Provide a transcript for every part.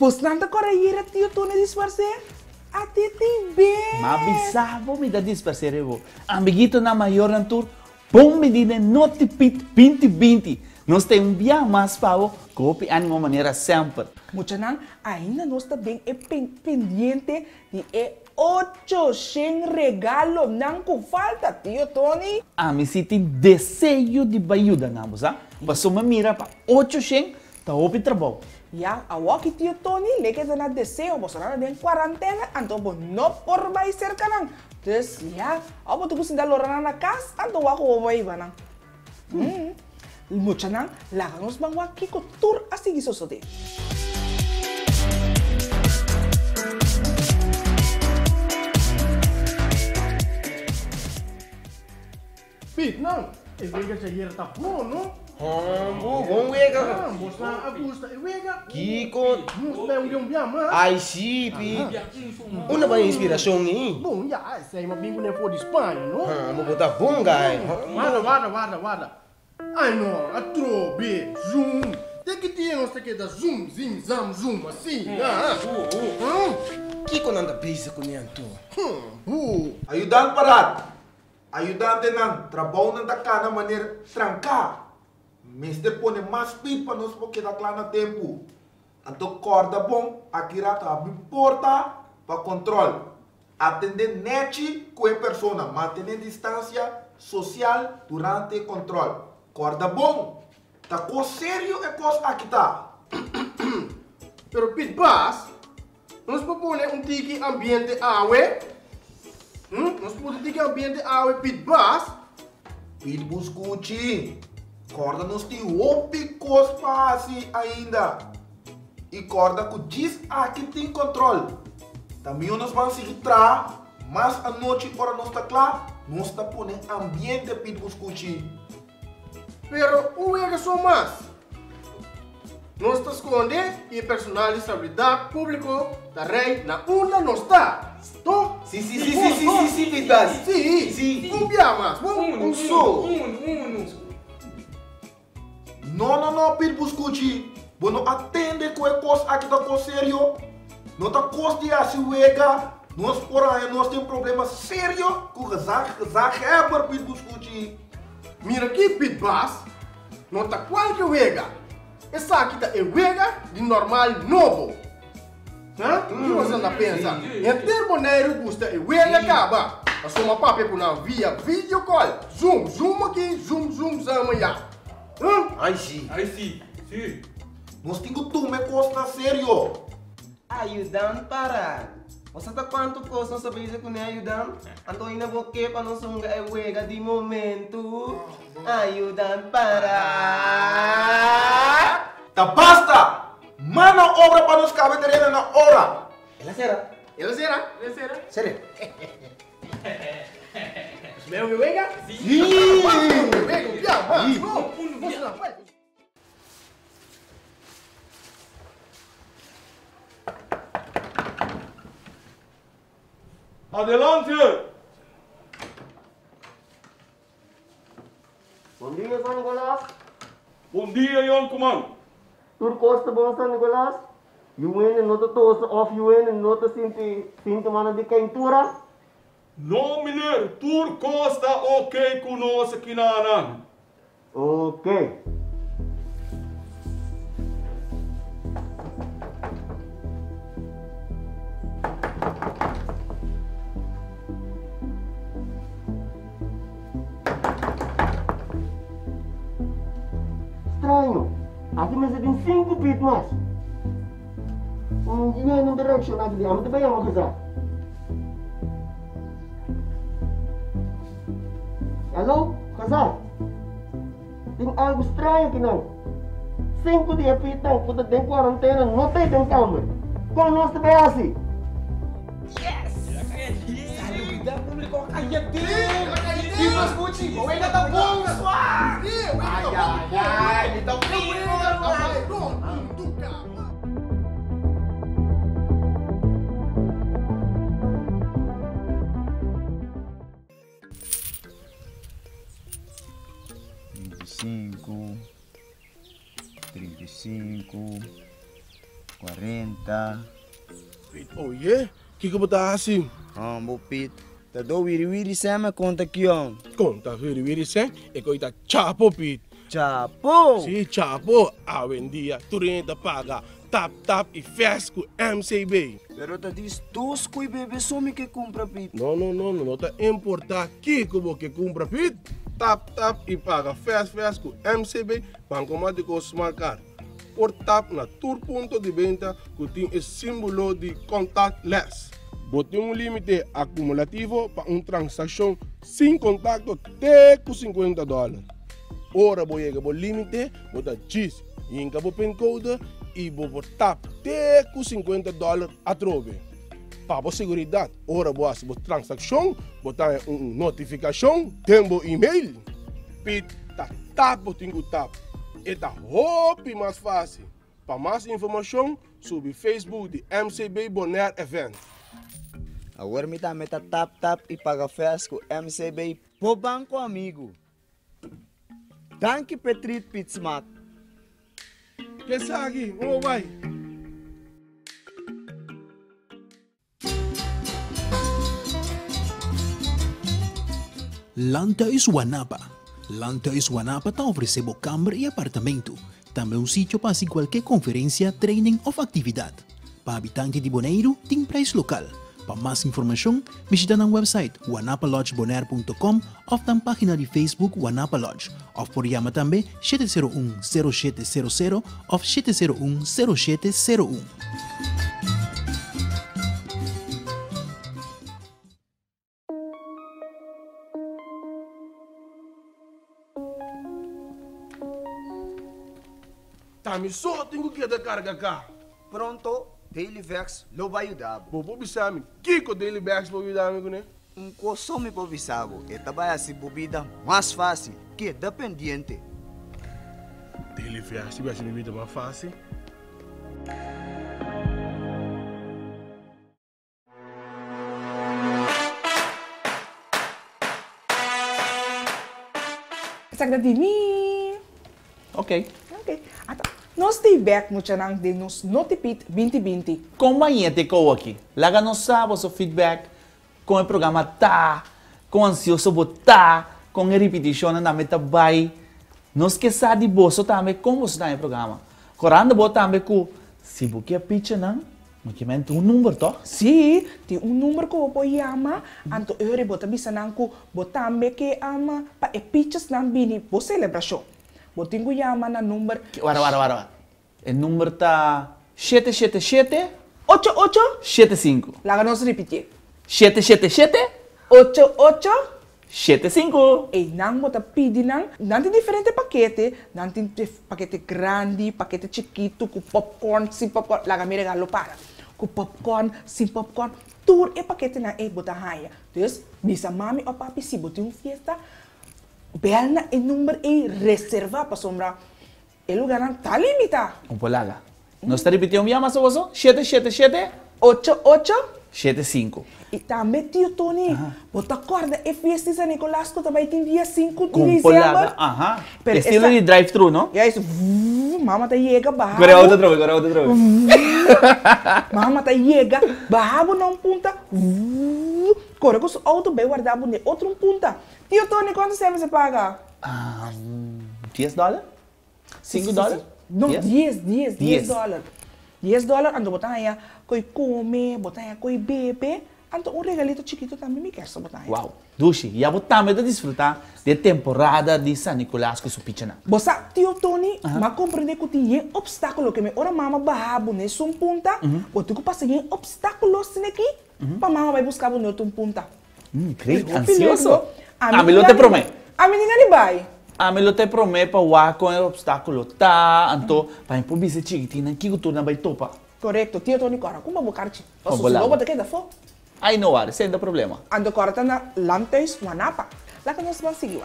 Pois nada correira tio Tony disfarce. Até tem bem. Mas bizarro me dá disfarce, eu. Amiguito na maior tour, bom medida NOTIPIT 2020. Nós temos bem mais para copy de uma maneira sempre. Muchanan, ainda nós também é pendiente de 800 regalo não com falta, tio Tony. Me sinto desejo de ajudar nós, ah? Passou uma mira para 800, tá ouve trabalho. Ya, awak tio Tony, leke na desejo, você não tem quarentena, então não por mais cerca não. Dus ya, ako tu kusin dalora na casa, então ako vai vai não. Muchanan, lagamos bang waki ko tour asig isosote. Pit, não. É wega chegar tá bom, não? Bom wega. Mostra a gusta, é wega. Kiko. Mostra um dia mais. Ai, sim, Pi. Uma boa inspiração aí. Bom, já, sei, mas bingo nem for de Espanha, não? Vou botar bom, guy. Guarda. Ai, não, a trobe, zoom. Tem que ter nós que dar zoom, zim, zam, zoom, assim. Kiko não anda bisa com nianto. Ayudan parat. Ayudante não trabalho não da cana maneira trancar. Mister pone mais speed para nós porque dá lá no tempo. Então corda bom, aqui rata abre porta para controle. Atender net com a pessoa, manter distância social durante o controle. Corda bom, tá com sério é coisa aqui tá. Pero Pit Bus, nós propõe tiki ambiente awe. Nós podemos tiki ambiente awe Pit Bus. Pit Buskuchi. Corda nos tem opi coisa fácil ainda. E corda que diz aqui tem controle. Também nós vamos seguir trás, mas a noite para nós tá claro, nós tá pondo ambiente Pit Buskuchi. Pero o wega só mais. Nós está esconde e personalidade público da rei na onda não está. Tô? Sim, Pit Bus. Sim. Um dia mais. Um só. Não, Pit Buskuchi. Bueno, atende com a coisa aqui tá com sério. Não tá costa de assim wega. Nós por aí nós tem problema sério com razak é para Pit Buskuchi. Mira aqui, Pit Bus, não tá qualquer wega. Essa aqui tá é wega de normal novo. O que você anda pensando? Em termo neiro custa é wega acaba. Mas uma papel com a via video call. Zoom aqui, zoom amanhã. Ai, sim. Nós temos que tomar coisa na sério. Ayudando para. Você tá quanto custa nós sabemos que não é ajudando? Então ainda vou que para nós não é wega de momento. Ayudando para. Tá basta! Manda obra para nós caber terreno na hora. Ela será? Sério? Meu wega? Sim! Adelante! Bom dia, Sanikolas. Bom dia, Jan Comando. Tur kosta bom, Sanikolas. UN nota tosa of UN nota sinti mana de quentura. Não, menino, tur costa ok conosco aqui na Anang. Ok. Estranho. Aqui mas tem 5 pit mas. Dia no direction aqui dia, mas também é uma coisa. Hello, casal? Tem algo estranho aqui não? 5 dias pit não, puta tem quarentena, não tem câmera. Como nós também é assim? Salida público kaya din. Pit Buskuchi, wega tá bom, pessoal. Ai, então 40. Pit, oh yeah? Kiko ba ta assim? Bo Pit. Tá do wiri sama conta aqui, ó. Conta, viri sem. E coi ta chapo, Pit. Chapo! Si, chapo. Dia, turenta paga. Tap e fiesta com MCB. Pero tá diz dos coi bebê some que compra, Pit. Não tá importar Kiko que compra, Pit. Tap e paga fiesta com MCB. Bancomat com smart card. Por tap na tour ponto de venda que tem esse símbolo de contactless. Bote limite acumulativo para transação sem contato até com $50. Ora, boiega, limite, bota G's, inca pin code e vou tap até com $50 a trove. Para segurança, ora, boa transação, botar notificação, tem e-mail. Pit, tap, botinho tap. É roupa mais fácil. Para mais informação, sobre Facebook de MCB Bonaire Event. Agora me dá meta tap e paga festa com MCB pro banco amigo. Danke Petrit Pitsmat. Esaki, oh vai. Landhuis Wanapa. Landhuis Wanapa te oferece câmara e apartamento. Também um sítio para assim qualquer conferência, training ou atividade. Para habitante de Bonaire, tem preço local. Para mais informação, visita na website wanapalodgebonaire.com ou na página de Facebook Wanapa Lodge. Ou por chama também 701-0700 ou 701-0701. Tami só tenho que dar carga cá. Pronto, Daily Vex lo vai ajudar. Bobo bisami, Kiko Daily Bags para ajudar amigo né? Consome para bisabo, e também assim bebida mais fácil, que é dependente. Daily Bags, se vai ser bebida mais fácil. Sagda di mi. Ok. Nós temos back muito nang de nos NOTIPIT 2020. Como é que eu aqui? Laga não sabe o seu feedback com o programa tá, com ansioso botar, com a repetição na meta vai. Nós que sabe de bolso também como está no programa. Corando botar também com se você pitch não, mas que mente número to? Sim, tem número que eu vou chamar, anto eu botar bisa nang ko botar também que ama pa e pitches nang bini bo celebração. Botinho chama na número. Wara. O número tá 777 8875. 75. Laga nós repetir. 777 8875. 75. E nang bota pedi nang tem diferente paquete, tem paquete grande, paquete chiquito, com popcorn, sem popcorn. Laga me regalo para. Com popcorn, sem popcorn. Tudo é paquete na e bota raia. Então, bisa mami ou papi se botar fiesta. Belna e número e reserva para sombra. E lugar não está limitado. Polaga. Nós está repetindo o mais ou 777 8875. 75. E também, tio Tony, bota corda e fiesta de Sanikolas que também tem dia 5 de Com dezembro. Polaga. Estilo de drive-thru, não? E aí, mama tá chega, barra. Agora outra droga. Mama tá chega, barra não punta. Corre com o auto bem guardado, outro punta. Tio Tony, quanto você paga? $10? $5? Não, $10. $10. $10, ando botar aí, coi come, botar aí, coi bebe, ando regalito chiquito também me quer só botar aí. Uau, Dushi, e a botar me desfrutar de temporada de Sanikolas com sua pichana. Bosa, tio Tony, mas compreende que tem obstáculo que me ora mama barrabo nesse punta, botar que passa em obstáculos aqui, para mama vai buscar no outro punta. Creio, ansioso. Me lo te prometo. A menina de vai. Me lo te prometo para o com o obstáculo tá, então para impor esse chiquitina que o turno vai topa. Correto, tio Tony cora, como vou carti? Vamos Posso lá. só botar que da fo? Aí não há, sem problema. Ando cora tá na Landhuis Wanapa. Lá que nós vamos seguir.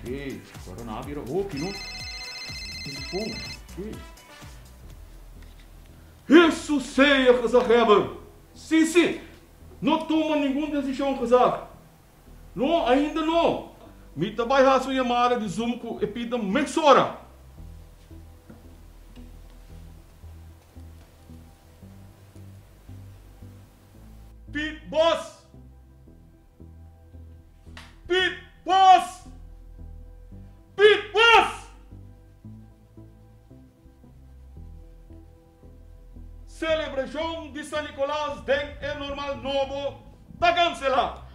Ok, agora na vira roupa, não? Isso ceia, Kazak Heber! Sim, não toma nenhuma decisão, Kazak! Não, ainda não. Me trabalha a sua chamada de Zoom com epita mexora. Pit Boss! Pit Boss! Pit Boss! Celebração de Sanikolas é normal novo da cancelar.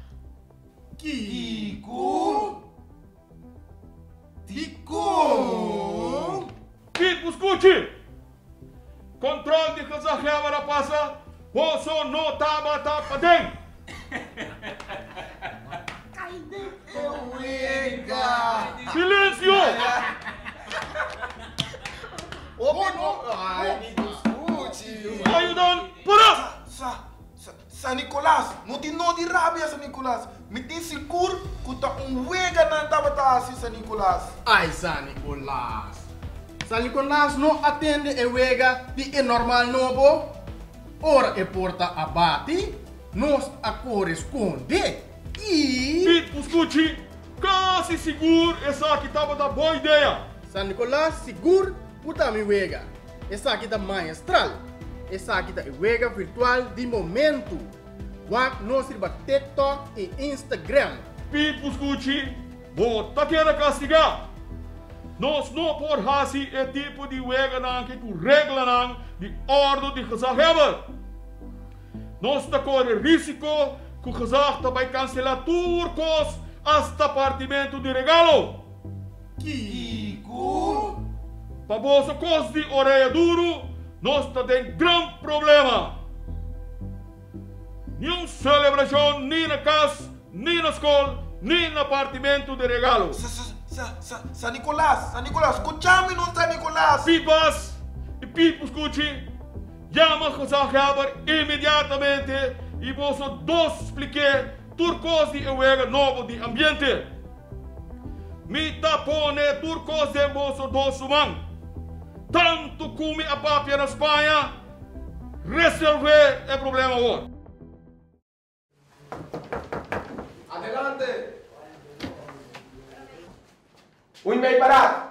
Kiko? Tico? Pit Buskuchi! Controle de casarreia para passar. Você não estava para dentro. Silêncio! Ai, me discute. Ajudando, para! Sanikolas, não tem nó de rabia, Sanikolas. Me tem seguro que tá wega na tabata, Sanikolas. Ai, Sanikolas. Sanikolas não atende a wega de normal novo. Ora, porta abate, nós a corresponde. E... Pit Buskuchi, quase seguro essa aqui estava da boa ideia. Sanikolas, seguro, puta mi wega. Essa aqui tá maestral. Essa aqui tá wega virtual de momento. Wak nós sirva TikTok e Instagram. Pit Buskuchi, vou tá querendo castigar. Nós não por fazer esse tipo de wega não que tu regla não de ordem de casarreia. Nós tá correndo risco que o casar vai cancelar turcos hasta partimento de regalo. Kiko? Para você coisa de orelha duro, nós tá tendo grande problema. Nenhuma celebração, nem na casa, nem na escola, nem no partimento de regalo. Sanikolas, escúchame, não, Sanikolas. Pit Boss e Pit Buskuchi, chama a casarreia imediatamente e você dois expliquei turcos de wega novo de ambiente. Me tá pone turcos de você dois humanos. Tanto como a papia na Espanha, resolver o problema agora. Adelante. Un meio parado.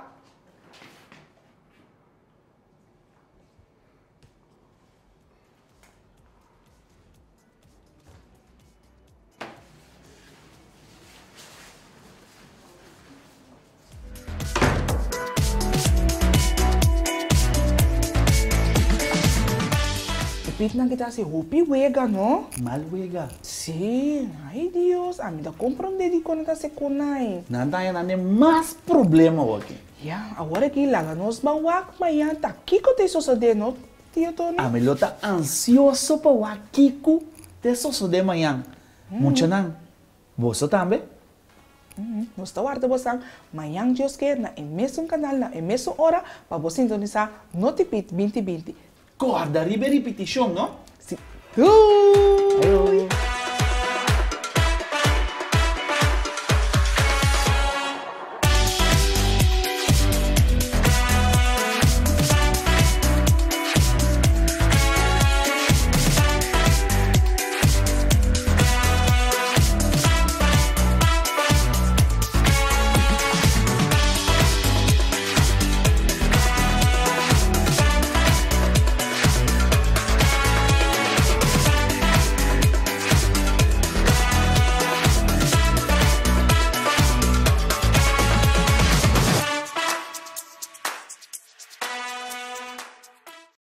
Pit na kita si Hopi wega, no? Mal wega. Sim, ai Deus, a mim da compreender de quando tá se conai. Nada é nada mais problema aqui. Ya, agora que lá nós bawak, mas tá aqui que te suceder, no? Tio Tony? A melhor tá ansioso para o Akiko de sosso de manhã. Muito não. Você também? Nós tá guarda você, manhã Deus quer na mesmo canal, na mesma hora, para você sintonizar NOTIPIT 2020. Corda, repetição, não? Sim.